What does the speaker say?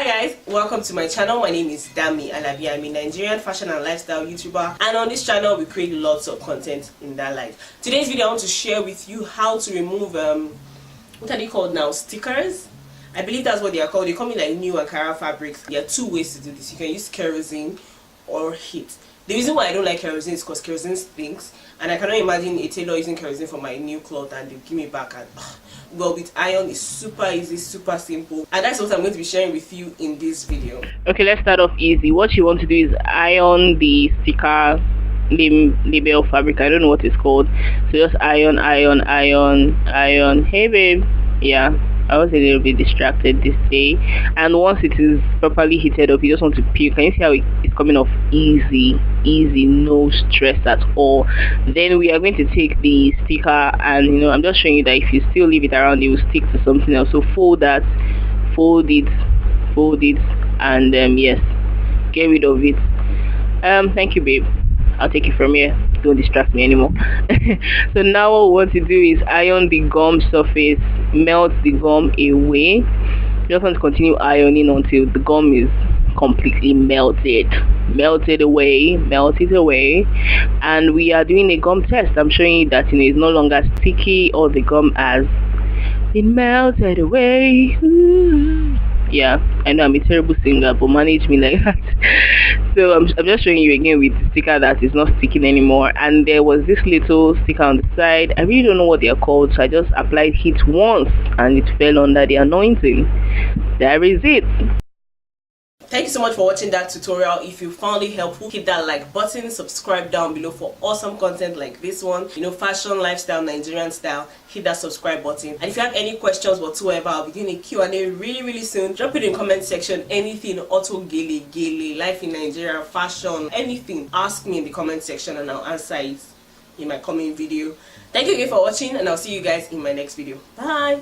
guys, welcome to my channel. My name is Damie Alabi. I'm a Nigerian fashion and lifestyle YouTuber, and on this channel we create lots of content in that light. Today's video I want to share with you how to remove what are they called now, stickers. I believe that's what they are called. They call me like new Ankara fabrics. There are two ways to do this. You can use kerosene or heat. The reason why I don't like kerosene is because kerosene stinks, and I cannot imagine a tailor using kerosene for my new cloth and they'll give me back. And well, with iron it's super easy, super simple, and that's what I'm going to be sharing with you in this video. Okay, let's start off easy. What you want to do is iron the sticker label fabric. I don't know what it's called, so just iron. Hey babe, yeah, I was a little bit distracted this day, and once it is properly heated up, you just want to peel. Can you see how it's coming off easy, no stress at all? Then we are going to take the sticker, and I'm just showing you that if you still leave it around, it will stick to something else. So fold it, and yes, get rid of it. Thank you babe, I'll take it from here, don't distract me anymore. So now what we want to do is iron the gum surface, melt the gum away. You just want to continue ironing until the gum is completely melted away, and we are doing a gum test. I'm showing you that it's no longer sticky, or the gum has been melted away. Yeah, I know I'm a terrible singer, but manage me like that. So I'm just showing you again with the sticker that is not sticking anymore. And there was this little sticker on the side. I really don't know what they are called, so I just applied heat once and it fell under the anointing. There is it. Thank you so much for watching that tutorial. If you found it helpful, hit that like button, subscribe down below for awesome content like this one, fashion, lifestyle, Nigerian style. Hit that subscribe button, and if you have any questions whatsoever, I'll be doing a Q&A really soon. Drop it in the comment section. Anything auto gele, life in Nigeria, fashion, anything, ask me in the comment section and I'll answer it in my coming video. Thank you again for watching, and I'll see you guys in my next video. Bye.